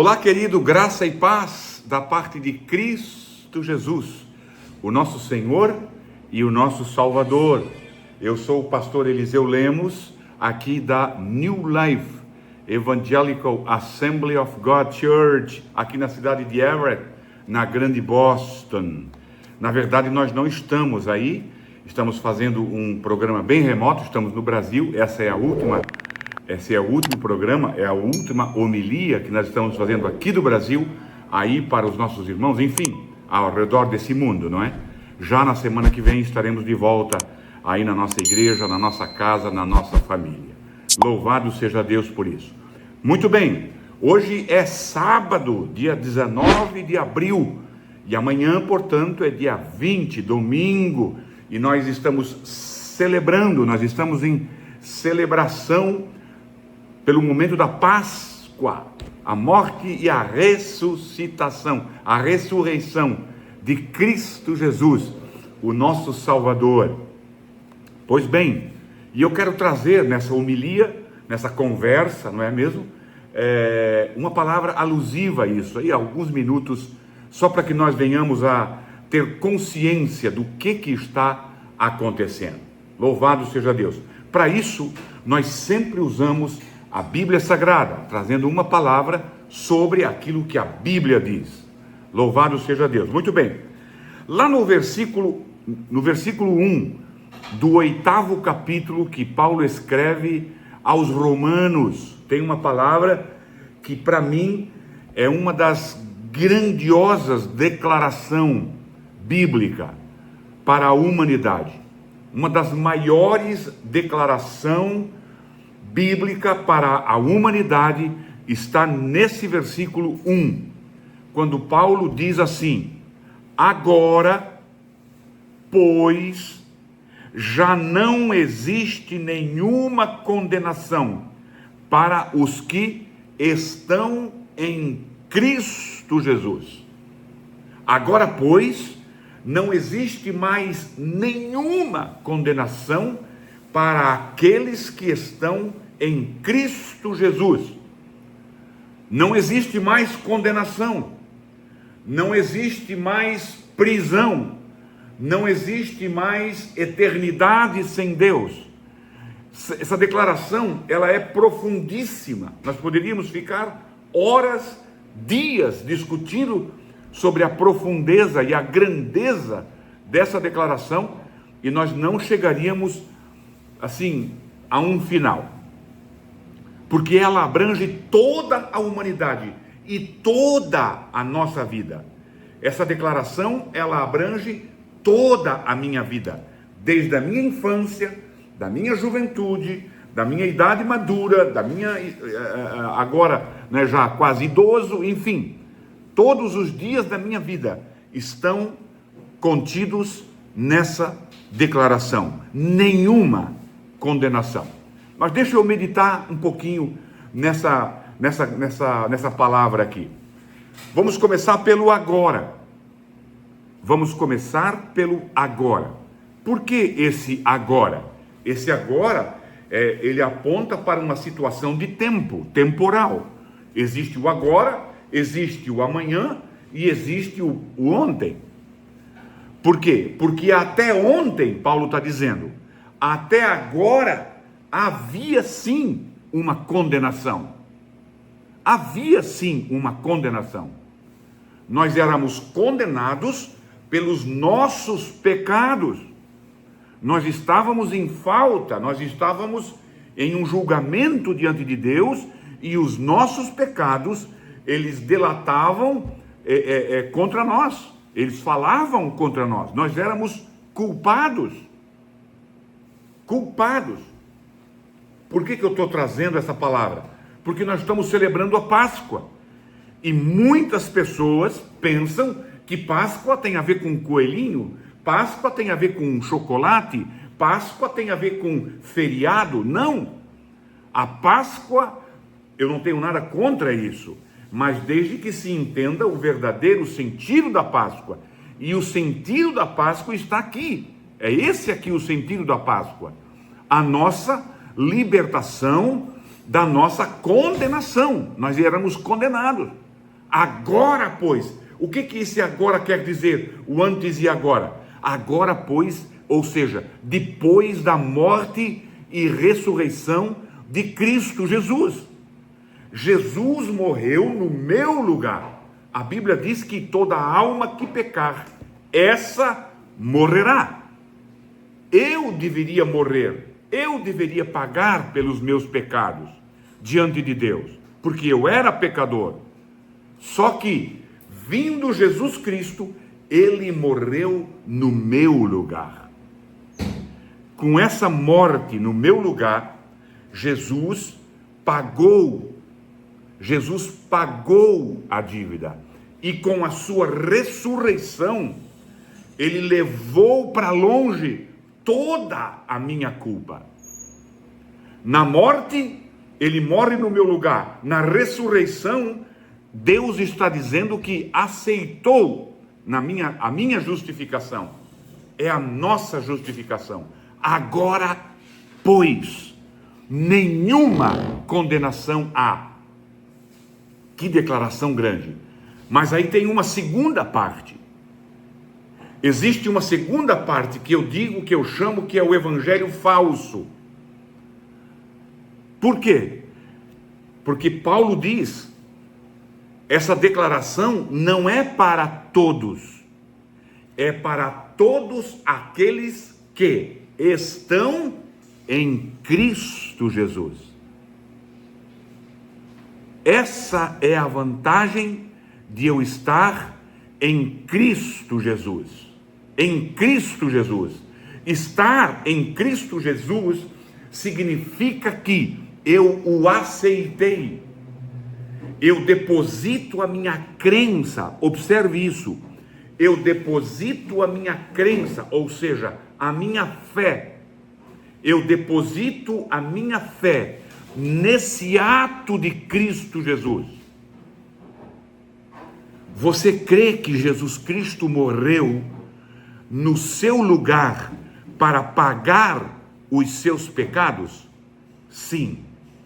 Olá, querido, graça e paz da parte de Cristo Jesus, o nosso Senhor e o nosso Salvador. Eu sou o pastor Eliseu Lemos, aqui da New Life Evangelical Assembly of God Church, aqui na cidade de Everett, na Grande Boston. Na verdade, nós não estamos aí, estamos fazendo um programa bem remoto, estamos no Brasil. Esse é o último programa, é a última homilia que nós estamos fazendo aqui do Brasil, aí para os nossos irmãos, enfim, ao redor desse mundo, não é? Já na semana que vem estaremos de volta aí na nossa igreja, na nossa casa, na nossa família. Louvado seja Deus por isso. Muito bem, hoje é sábado, dia 19 de abril, e amanhã, portanto, é dia 20, domingo, e nós estamos celebrando, nós estamos em celebração pelo momento da Páscoa, a morte e a ressuscitação, a ressurreição de Cristo Jesus, o nosso Salvador. Pois bem, e eu quero trazer nessa homilia, nessa conversa, não é mesmo? Uma palavra alusiva a isso, aí alguns minutos, só para que nós venhamos a ter consciência do que está acontecendo. Louvado seja Deus. Para isso, nós sempre usamos a Bíblia Sagrada, trazendo uma palavra sobre aquilo que a Bíblia diz. Louvado seja Deus. Muito bem. Lá no versículo 1 do 8º capítulo que Paulo escreve aos Romanos, tem uma palavra que para mim é uma das grandiosas declarações bíblicas para a humanidade. Uma das maiores declarações bíblica para a humanidade está nesse versículo 1, quando Paulo diz assim: agora, pois, já não existe nenhuma condenação para os que estão em Cristo Jesus. Agora, pois, não existe mais nenhuma condenação para aqueles que estão em Cristo Jesus. Não existe mais condenação, não existe mais prisão, não existe mais eternidade sem Deus. Essa declaração, ela é profundíssima. Nós poderíamos ficar horas, dias discutindo sobre a profundeza e a grandeza dessa declaração, e nós não chegaríamos assim a um final, porque ela abrange toda a humanidade e toda a nossa vida. Essa declaração, ela abrange toda a minha vida, desde a minha infância, da minha juventude, da minha idade madura, da minha agora, né, já quase idoso, enfim, todos os dias da minha vida estão contidos nessa declaração. Nenhuma condenação. Mas deixa eu meditar um pouquinho nessa palavra aqui. Vamos começar pelo agora. Vamos começar pelo agora. Por que esse agora? Esse agora, ele aponta para uma situação de tempo, temporal. Existe o agora, existe o amanhã e existe o ontem. Por quê? Porque até ontem, Paulo está dizendo, até agora havia sim uma condenação. Havia sim uma condenação. Nós éramos condenados pelos nossos pecados. Nós estávamos em falta, nós estávamos em um julgamento diante de Deus, e os nossos pecados, eles delatavam contra nós. Eles falavam contra nós. Nós éramos culpados. Culpados. Por que eu estou trazendo essa palavra? Porque nós estamos celebrando a Páscoa. E muitas pessoas pensam que Páscoa tem a ver com coelhinho, Páscoa tem a ver com chocolate, Páscoa tem a ver com feriado. Não. A Páscoa, eu não tenho nada contra isso, mas desde que se entenda o verdadeiro sentido da Páscoa. E o sentido da Páscoa está aqui. É esse aqui o sentido da Páscoa. A nossa libertação da nossa condenação. Nós éramos condenados. Agora, pois, o que esse agora quer dizer? O antes e agora. Agora, pois, ou seja, depois da morte e ressurreição de Cristo Jesus. Jesus morreu no meu lugar. A Bíblia diz que toda alma que pecar, essa morrerá. Eu deveria morrer, eu deveria pagar pelos meus pecados diante de Deus, porque eu era pecador. Só que, vindo Jesus Cristo, ele morreu no meu lugar. Com essa morte no meu lugar, Jesus pagou a dívida. E com a sua ressurreição, ele levou para longe toda a minha culpa. Na morte, ele morre no meu lugar. Na ressurreição, Deus está dizendo que aceitou a minha justificação. É a nossa justificação. Agora, pois, nenhuma condenação há. Que declaração grande. Mas aí tem uma segunda parte. Existe uma segunda parte que eu digo, que eu chamo, que é o evangelho falso. Por quê? Porque Paulo diz, essa declaração não é para todos, é para todos aqueles que estão em Cristo Jesus. Essa é a vantagem de eu estar em Cristo Jesus. Em Cristo Jesus. Estar em Cristo Jesus significa que eu o aceitei. Eu deposito a minha crença, observe isso. Eu deposito a minha crença, ou seja, a minha fé. Eu deposito a minha fé nesse ato de Cristo Jesus. Você crê que Jesus Cristo morreu no seu lugar para pagar os seus pecados? Sim,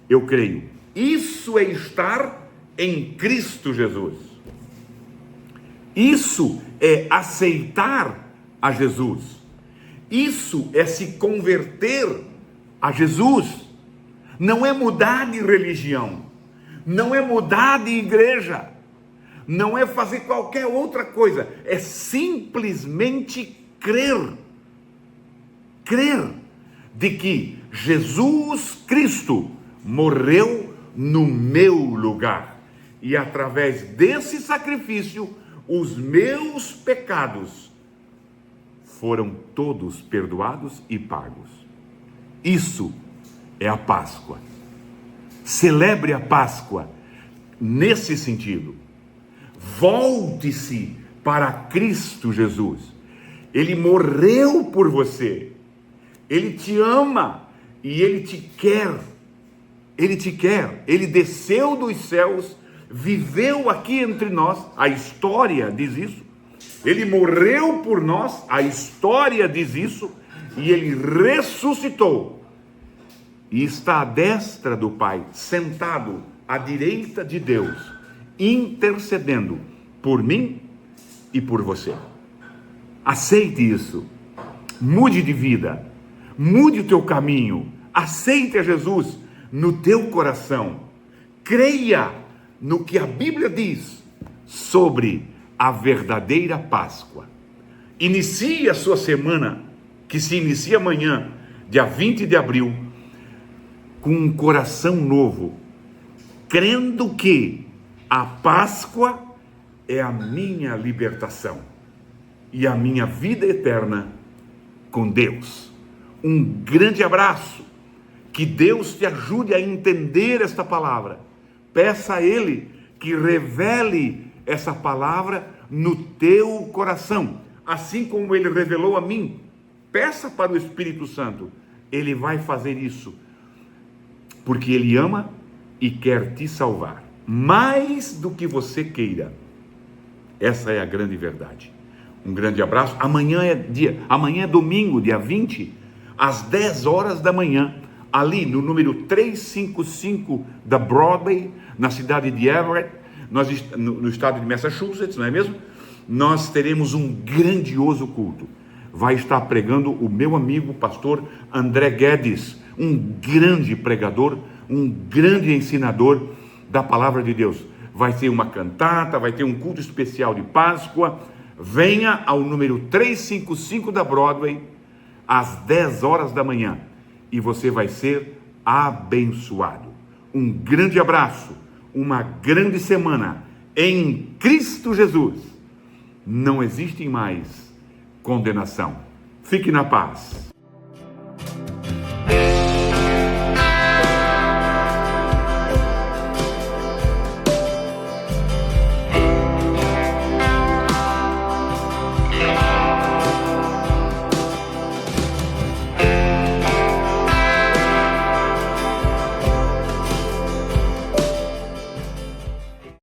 eu creio. Isso é estar em Cristo Jesus. Isso é aceitar a Jesus. Isso é se converter a Jesus. Não é mudar de religião, não é mudar de igreja, não é fazer qualquer outra coisa, é simplesmente crer de que Jesus Cristo morreu no meu lugar, e através desse sacrifício, os meus pecados foram todos perdoados e pagos. Isso é a Páscoa. Celebre a Páscoa nesse sentido. Volte-se para Cristo Jesus. Ele morreu por você. Ele te ama e ele te quer. Ele te quer. Ele desceu dos céus, viveu aqui entre nós. A história diz isso. Ele morreu por nós. A história diz isso. E ele ressuscitou. E está à destra do Pai, sentado à direita de Deus, intercedendo por mim e por você. Aceite isso. Mude de vida. Mude o teu caminho. Aceite a Jesus no teu coração. Creia no que a Bíblia diz sobre a verdadeira Páscoa. Inicie a sua semana, que se inicia amanhã, dia 20 de abril, com um coração novo, crendo que a Páscoa é a minha libertação e a minha vida eterna com Deus. Um grande abraço, que Deus te ajude a entender esta palavra. Peça a Ele que revele essa palavra no teu coração, assim como Ele revelou a mim. Peça para o Espírito Santo, Ele vai fazer isso, porque Ele ama e quer te salvar, mais do que você queira. Essa é a grande verdade. Um grande abraço. Amanhã é domingo, dia 20, às 10 horas da manhã, ali no número 355 da Broadway, na cidade de Everett, No estado de Massachusetts, não é mesmo? Nós teremos um grandioso culto. Vai estar pregando o meu amigo pastor André Guedes, um grande pregador, um grande ensinador da palavra de Deus. Vai ter uma cantata, vai ter um culto especial de Páscoa. Venha ao número 355 da Broadway, às 10 horas da manhã, e você vai ser abençoado. Um grande abraço, uma grande semana em Cristo Jesus. Não existe mais condenação. Fique na paz.